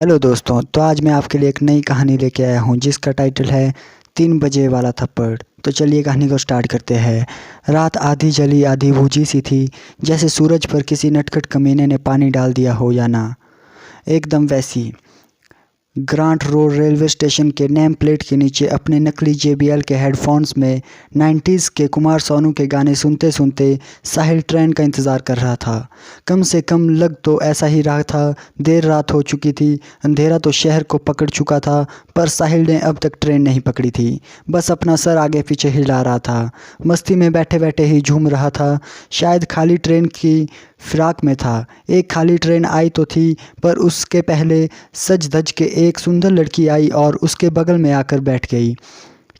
Hello दोस्तों, तो आज मैं आपके लिए एक नई कहानी लेके आया हूँ जिसका टाइटल है 3 बजे वाला थप्पड़। तो चलिए कहानी को स्टार्ट करते हैं। रात आधी जली आधी बूझी सी थी, जैसे सूरज पर किसी नटखट कमीने ने पानी डाल दिया हो या ना। एकदम वैसी। ग्रांट रोड रेलवे स्टेशन के नेम प्लेट के नीचे अपने नकली JBL के हेडफोन्स में 90s के कुमार सोनू के गाने सुनते सुनते साहिल ट्रेन का इंतज़ार कर रहा था। कम से कम लग तो ऐसा ही रहा था। देर रात हो चुकी थी, अंधेरा तो शहर को पकड़ चुका था, पर साहिल ने अब तक ट्रेन नहीं पकड़ी थी। बस अपना सर आगे पीछे हिला रहा था, मस्ती में बैठे बैठे ही झूम रहा था। शायद खाली ट्रेन की फिराक में था। एक खाली ट्रेन आई तो थी, पर उसके पहले सज धज के एक सुंदर लड़की आई और उसके बगल में आकर बैठ गई।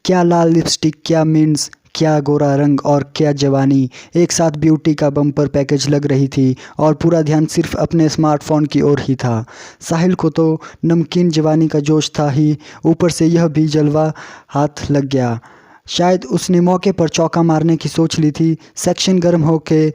क्या लाल लिपस्टिक, क्या मिन्स, क्या गोरा रंग और क्या जवानी। एक साथ ब्यूटी का बम्पर पैकेज लग रही थी और पूरा ध्यान सिर्फ अपने स्मार्टफोन की ओर ही था। साहिल को तो नमकीन जवानी का जोश था ही, ऊपर से यह भी जलवा हाथ लग गया। शायद उसने मौके पर चौका मारने की सोच ली थी। सेक्शन गर्म होके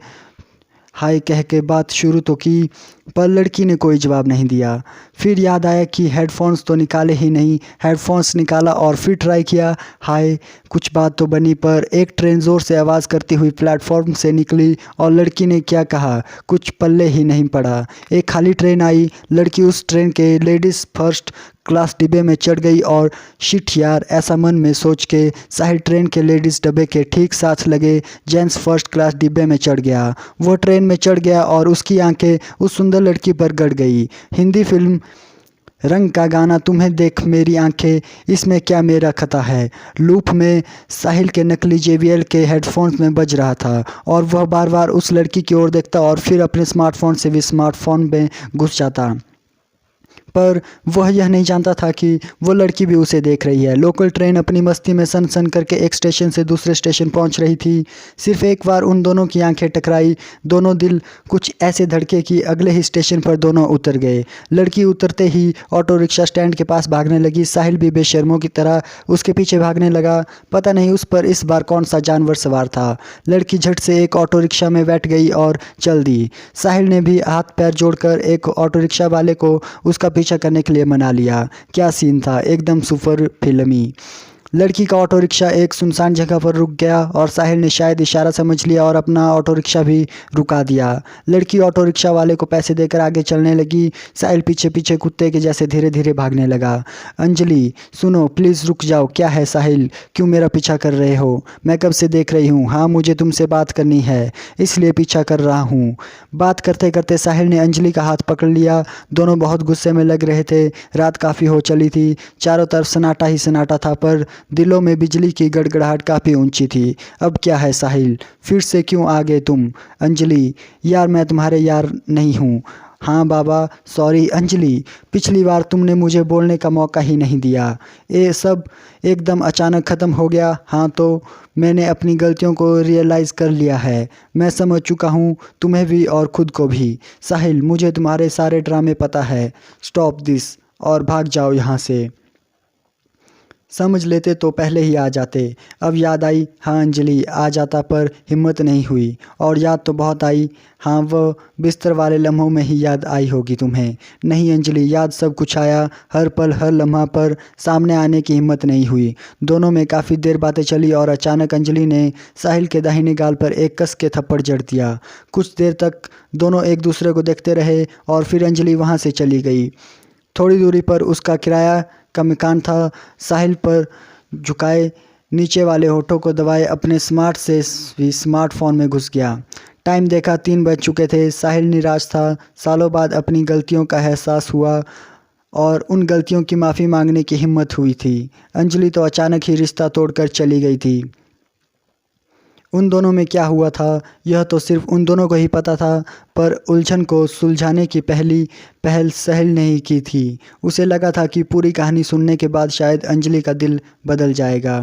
हाय कह के बात शुरू तो की, पर लड़की ने कोई जवाब नहीं दिया। फिर याद आया कि हेडफोन्स तो निकाले ही नहीं। हेडफोन्स निकाला और फिर ट्राई किया। हाय, कुछ बात तो बनी, पर एक ट्रेन ज़ोर से आवाज़ करती हुई प्लेटफॉर्म से निकली और लड़की ने क्या कहा कुछ पल्ले ही नहीं पड़ा। एक खाली ट्रेन आई, लड़की उस ट्रेन के लेडीज़ फर्स्ट क्लास डिब्बे में चढ़ गई और शिट यार, ऐसा मन में सोच के साहिल ट्रेन के लेडीज़ डब्बे के ठीक साथ लगे जेंट्स फर्स्ट क्लास डिब्बे में चढ़ गया। वो ट्रेन में चढ़ गया और उसकी आंखें उस सुंदर लड़की पर गड़ गई। हिंदी फिल्म रंग का गाना तुम्हें देख मेरी आंखें, इसमें क्या मेरा खता है, लूप में साहिल के नकली JBL के हेडफोन्स में बज रहा था और वह बार बार उस लड़की की ओर देखता और फिर अपने स्मार्टफोन से भी स्मार्टफोन में घुस जाता। पर वह यह नहीं जानता था कि वो लड़की भी उसे देख रही है। लोकल ट्रेन अपनी मस्ती में सन सन करके एक स्टेशन से दूसरे स्टेशन पहुंच रही थी। सिर्फ एक बार उन दोनों की आंखें टकराई, दोनों दिल कुछ ऐसे धड़के कि अगले ही स्टेशन पर दोनों उतर गए। लड़की उतरते ही ऑटो रिक्शा स्टैंड के पास भागने लगी। साहिल भी बेशर्मों की तरह उसके पीछे भागने लगा। पता नहीं उस पर इस बार कौन सा जानवर सवार था। लड़की झट से एक ऑटो रिक्शा में बैठ गई और चल दी। साहिल ने भी हाथ पैर जोड़कर एक ऑटो रिक्शा वाले को उसका पीछा करने के लिए मना लिया। क्या सीन था, एकदम सुपर फिल्मी। लड़की का ऑटो रिक्शा एक सुनसान जगह पर रुक गया और साहिल ने शायद इशारा समझ लिया और अपना ऑटो रिक्शा भी रुका दिया। लड़की ऑटो रिक्शा वाले को पैसे देकर आगे चलने लगी। साहिल पीछे पीछे कुत्ते के जैसे धीरे धीरे भागने लगा। अंजलि सुनो, प्लीज़ रुक जाओ। क्या है साहिल, क्यों मेरा पीछा कर रहे हो? मैं कब से देख रही हूँ। हाँ, मुझे तुमसे बात करनी है, इसलिए पीछा कर रहा हूँ। बात करते करते साहिल ने अंजलि का हाथ पकड़ लिया। दोनों बहुत गुस्से में लग रहे थे। रात काफ़ी हो चली थी, चारों तरफ सन्नाटा ही सन्नाटा था, पर दिलों में बिजली की गड़गड़ाहट काफ़ी ऊंची थी। अब क्या है साहिल, फिर से क्यों आ गए तुम? अंजलि, यार मैं तुम्हारे यार नहीं हूँ। हाँ बाबा, सॉरी अंजलि, पिछली बार तुमने मुझे बोलने का मौका ही नहीं दिया। ये सब एकदम अचानक ख़त्म हो गया। हाँ तो मैंने अपनी गलतियों को रियलाइज़ कर लिया है। मैं समझ चुका हूँ, तुम्हें भी और ख़ुद को भी। साहिल, मुझे तुम्हारे सारे ड्रामे पता है। स्टॉप दिस और भाग जाओ यहाँ से। समझ लेते तो पहले ही आ जाते। अब याद आई, हाँ अंजलि आ जाता, पर हिम्मत नहीं हुई। और याद तो बहुत आई। हाँ, वो बिस्तर वाले लम्हों में ही याद आई होगी तुम्हें। नहीं अंजलि, याद सब कुछ आया, हर पल हर लम्हा, पर सामने आने की हिम्मत नहीं हुई। दोनों में काफ़ी देर बातें चली और अचानक अंजलि ने साहिल के दाहिने गाल पर एक कस के थप्पड़ जड़ दिया। कुछ देर तक दोनों एक दूसरे को देखते रहे और फिर अंजलि वहाँ से चली गई। थोड़ी दूरी पर उसका किराया का मकान था। साहिल पर झुकाए नीचे वाले होठों को दबाए अपने स्मार्ट से भी स्मार्टफोन में घुस गया। टाइम देखा, 3 बज चुके थे। साहिल निराश था। सालों बाद अपनी गलतियों का एहसास हुआ और उन गलतियों की माफ़ी मांगने की हिम्मत हुई थी। अंजलि तो अचानक ही रिश्ता तोड़कर चली गई थी। उन दोनों में क्या हुआ था यह तो सिर्फ उन दोनों को ही पता था, पर उलझन को सुलझाने की पहली पहल साहिल ने ही की थी। उसे लगा था कि पूरी कहानी सुनने के बाद शायद अंजलि का दिल बदल जाएगा,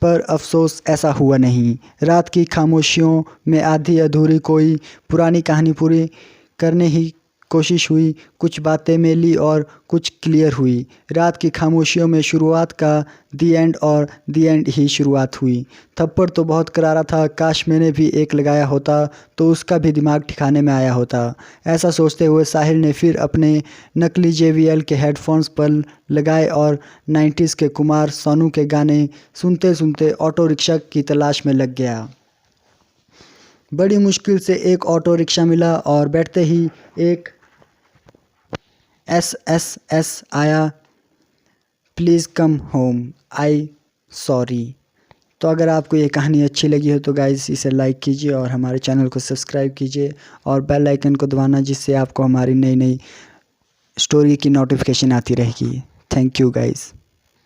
पर अफसोस ऐसा हुआ नहीं। रात की खामोशियों में आधी अधूरी कोई पुरानी कहानी पूरी करने ही कोशिश हुई, कुछ बातें मेली और कुछ क्लियर हुई। रात की खामोशियों में शुरुआत का दी एंड और दी एंड ही शुरुआत हुई। थप्पड़ तो बहुत करारा था, काश मैंने भी एक लगाया होता तो उसका भी दिमाग ठिकाने में आया होता। ऐसा सोचते हुए साहिल ने फिर अपने नकली JBL के हेडफोन्स पर लगाए और 90s के कुमार सोनू के गाने सुनते सुनते ऑटो रिक्शा की तलाश में लग गया। बड़ी मुश्किल से एक ऑटो रिक्शा मिला और बैठते ही एक SSS आया, please come home, I sorry. तो अगर आपको ये कहानी अच्छी लगी हो तो गाइस इसे लाइक कीजिए और हमारे चैनल को सब्सक्राइब कीजिए और बेल आइकन को दबाना, जिससे आपको हमारी नई नई स्टोरी की नोटिफिकेशन आती रहेगी। Thank you guys.